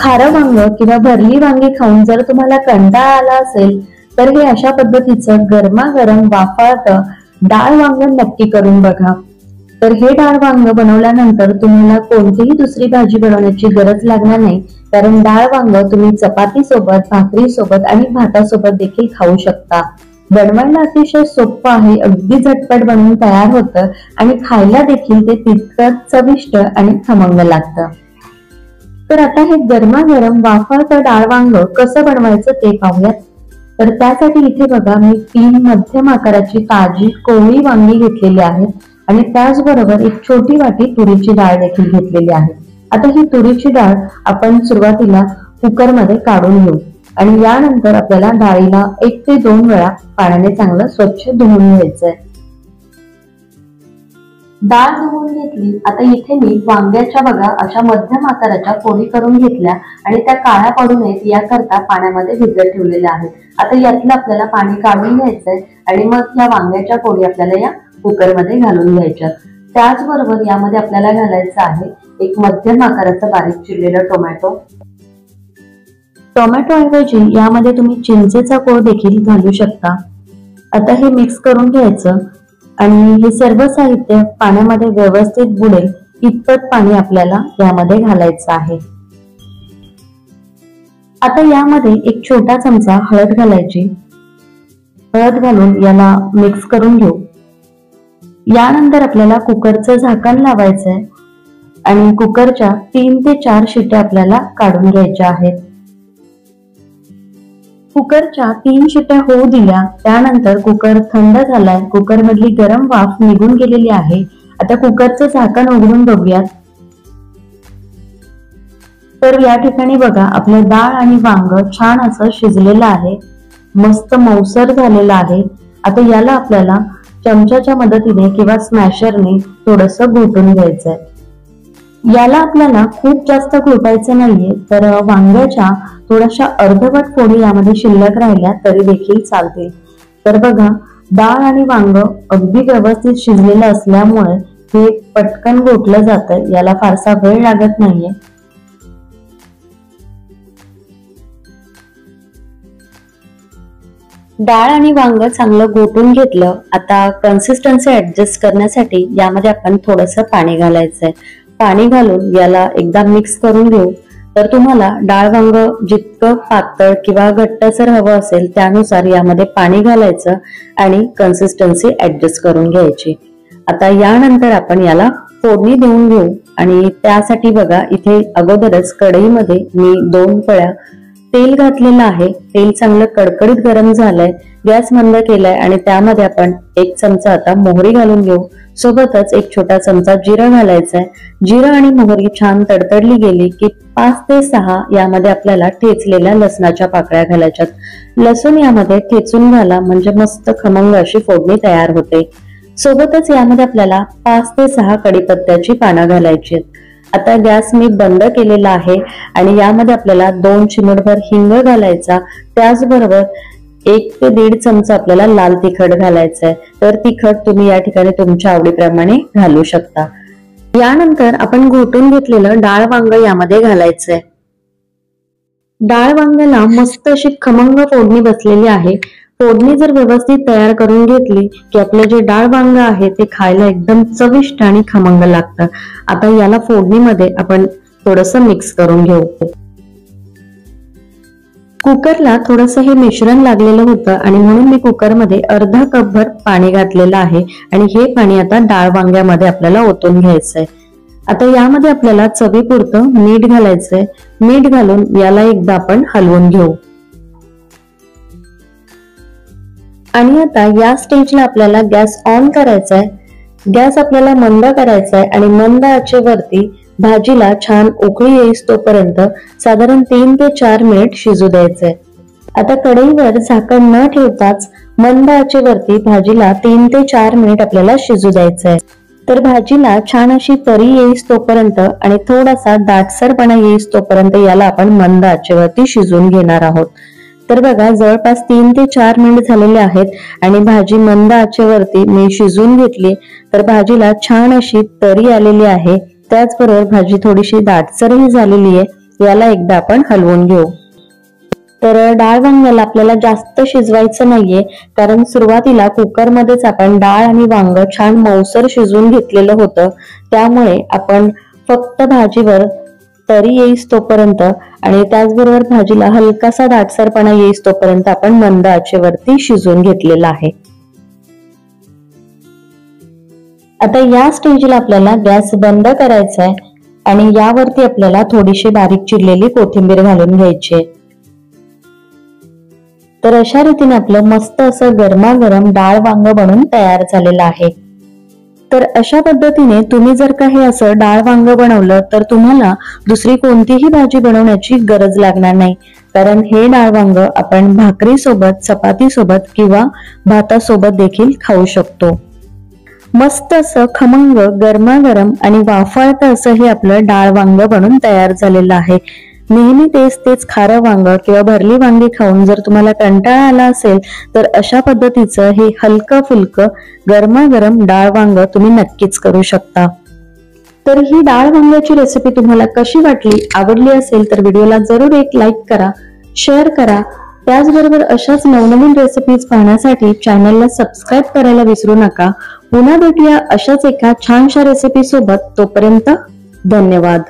खारं वांग किंवा भरली वांगी खाऊन जर तुम्हाला कंटाळा आला असेल तर हे अशा पद्धतीचं गरमागरम वाफाळतं डाळ वांग नक्की करून बघा। तर हे डाळ वांग बनवल्यानंतर तुम्हाला कोणतीही दुसरी भाजी बनवण्याची गरज लागणार नाही, कारण डाळ वांग तुम्ही चपाती सोबत, भाकरी सोबत आणि भातासोबत देखील खाऊ शकता। बनवायला अतिशय सोपं आहे, अगदी झटपट बनवून तयार होतं आणि खायला देखील ते तितकंच चविष्ट आणि खमंग लागतं। तर आता हे गरमागरम वाफाळतं डाळ वांग कसं बनवायचं ते पाहूयात। तर त्यासाठी इथे बघा मी 3 मध्यम आकाराची ताजी कोवळी वांगी घेतलेली आहेत आणि त्याचबरोबर एक छोटी वाटी तुरीची डाळ देखील घेतलेली आहे। आता ही तुरीची डाळ आपण सुरुवातीला कुकरमध्ये काढून घेऊ आणि यानंतर आपल्याला डाळीला 1 ते 2 वेळा पाण्याने चांगलं स्वच्छ धुवून घ्यायचंय। डाळ धुवून घेतली। आता इथे मी वांग्याच्या बघा अशा मध्यम आकाराच्या फोडी करून घेतल्या आणि त्या काळ्या पडू नयेत याकरता पाण्यामध्ये भिजत ठेवलेल्या आहेत। आता यातलं आपल्याला पाणी काढून घ्यायचंय आणि मग या वांग्याच्या फोडी आपल्याला या कुकरमध्ये घालून घ्यायच्या। त्याचबरोबर यामध्ये आपल्याला घालायचं आहे एक मध्यम आकाराचा बारीक चिरलेला टोमॅटो। टोमॅटो ऐवजी यामध्ये तुम्ही चिंचेचा कोळ देखील घालू शकता। आता हे मिक्स करून घ्यायचं आणि हे सर्व साहित्य पाण्यामध्ये व्यवस्थित बुडेल इतपत पाणी आपल्याला यामध्ये घालायचं आहे। आता यामध्ये एक छोटा चमचा हळद घालायची। हळद घालून याला मिक्स करून घेऊ। यानंतर आपल्याला कुकरचं झाकण लावायचंय आणि कुकरच्या 3 ते 4 शिट्या आपल्याला काढून घ्यायच्या आहेत। कुकरच्या 3 शिट्या होऊ दिल्या, त्यानंतर कुकर थंड झालाय, कुकर मधली गरम वाफ निघून गेलेली आहे। आता कुकरचं झाकण उघडून बघूयात। तर या ठिकाणी बघा आपलं डाळ आणि वांग छान असं शिजलेलं आहे, मस्त मऊसर झालेलं आहे। आता याला आपल्याला चमच्याच्या मदतीने किंवा स्मॅशरने थोडंसं घोटून घ्यायचंय। याला आपल्याला खूप जास्त घोटायचं नाहीये, तर वांग्याच्या थोड्याशा अर्धवट फोडी यामध्ये शिल्लक राहिल्या तरी देखील चालतील। तर बघा डाळ आणि वांग अगदी व्यवस्थित शिजलेलं असल्यामुळे हे पटकन घोटलं जातं, याला फारसा वेळ लागत नाहीये। डाळ आणि वांग चांगलं घोटून घेतलं। आता कन्सिस्टन्सी ऍडजस्ट करण्यासाठी यामध्ये आपण थोडंसं पाणी घालायचंय। पाणी घालून याला एकदा मिक्स करून घेऊ। तर तुम्हाला डाळ वांग जितकं पातळ किंवा घट्टसर हवं असेल त्यानुसार यामध्ये पाणी घालायचं आणि कन्सिस्टन्सी ऍडजस्ट करून घ्यायची। आता यानंतर आपण याला फोडणी देऊन घेऊ आणि त्यासाठी बघा इथे अगोदरच कढईमध्ये मी 2 पळ्या तेल घातलेलं आहे। तेल चांगलं कडकडीत गरम झालंय, गॅस मंद केलाय आणि त्यामध्ये आपण 1 चमचा आता मोहरी घालून घेऊ। सोबतच 1 छोटा चमचा जिरं घालायचंय। जिरं आणि मोहरी छान तडतडली गेली की 5 ते 6 यामध्ये आपल्याला ठेचलेल्या लसणाच्या पाकळ्या घालायच्यात। लसूण यामध्ये ठेचून घाला म्हणजे मस्त खमंग अशी फोडणी तयार होते। सोबतच यामध्ये आपल्याला 5 ते 6 कढीपत्त्याची पानं घालायची आहेत। आता गॅस मी बंद केलेला आहे आणि यामध्ये आपल्याला 2 चिमूटभर हिंग घालायचा। त्याचबरोबर 1 ते 1.5 चमचा आपल्याला लाल तिखट घालायचंय। तर तिखट तुम्ही या ठिकाणी तुमच्या आवडीप्रमाणे घालू शकता। यानंतर आपण घोटून घेतलेलं डाळ वांग यामध्ये घालायचंय। डाळ वांग्याला मस्त अशी खमंग फोडणी बसलेली आहे। फोडणी जर व्यवस्थित तयार करून घेतली की आपलं जे डाळ वांग आहे ते खायला एकदम चविष्ट आणि खमंग लागतं। आता याला फोडणीमध्ये आपण थोडंसं मिक्स करून घेऊ। कुकरला थोडंसं हे मिश्रण लागलेलं होतं आणि म्हणून मी कुकरमध्ये अर्धा कपभर पाणी घातलेलं आहे आणि हे पाणी आता डाळ वांग्यामध्ये आपल्याला ओतून घ्यायचंय। आता यामध्ये आपल्याला चवीपुरतं मीठ घालायचंय। मीठ घालून याला एकदा आपण हलवून घेऊ आणि आता या स्टेजला आपल्याला गॅस ऑन करायचा आहे। गॅस आपल्याला मंद करायचा आहे आणि मंद आचेवरती भाजीला छान उकळी येईस तोपर्यंत साधारण 3 ते 4 मिनिट शिजू द्यायचंय। आता कढईवर झाकण न ठेवताच मंद आचेवरती भाजीला 3 ते 4 मिनिट आपल्याला शिजू द्यायचंय। तर भाजीला छान अशी तरी येईस तोपर्यंत आणि थोडासा दाटसरपणा येईस तोपर्यंत याला आपण मंद आचेवरती शिजवून घेणार आहोत। तर बघा जवळपास 3 ते 4 मिनिट झालेले आहेत आणि भाजी मंद आचेवरती मी शिजवून घेतली। तर भाजीला छान अशी तरी आलेली आहे, त्याचबरोबर भाजी थोडीशी दाटसरही झालेली आहे। याला एकदा आपण हलवून घेऊ। तर डाळ वांग्याला आपल्याला जास्त शिजवायचं नाहीये, कारण सुरुवातीला कुकरमध्येच आपण डाळ आणि वांग छान मऊसर शिजवून घेतलेलं होतं। त्यामुळे आपण फक्त भाजीवर तरी येईस तोपर्यंत आणि त्याचबरोबर भाजीला हलकासा दाटसरपणा येईस तोपर्यंत आपण मंद आचेवरती शिजवून घेतलेला आहे। आता या स्टेजला आपल्याला गॅस बंद करायचा आहे आणि यावरती आपल्याला थोडीशी बारीक चिरलेली कोथिंबीर घालून घ्यायची। तर अशा रीतीने आपलं मस्त असं गरमागरम डाळ वांग बनून तयार झालेलं आहे। तर अशा पद्धतीने तुम्ही जर का हे असं डाळ वांग बनवलं तर तुम्हाला दुसरी कोणतीही भाजी बनवण्याची गरज लागणार नाही, कारण हे डाळ वांग आपण भाकरी सोबत, चपाती सोबत किंवा भातासोबत देखील खाऊ शकतो। मस्त असं खमंग गरमागरम आणि वाफाळतं असं हे आपलं डाळ वांग बनून तयार झालेलं आहे। नेहमी तेच तेच खारं वांग किंवा भरली वांगी खाऊन जर तुम्हाला कंटाळा आला असेल तर अशा पद्धतीचं हे हलकं फुलकं गरमागरम डाळ वांग तुम्ही नक्कीच करू शकता। तर ही डाळ वांग्याची रेसिपी तुम्हाला कशी वाटली, आवडली असेल तर व्हिडिओला जरूर एक लाईक करा, शेअर करा। त्याचबरोबर अशाच नवनवीन रेसिपीज पाहण्यासाठी चॅनलला सबस्क्राईब करायला विसरू नका। पुन्हा भेटूया अशाच एका छानशा रेसिपी सोबत। तोपर्यंत धन्यवाद।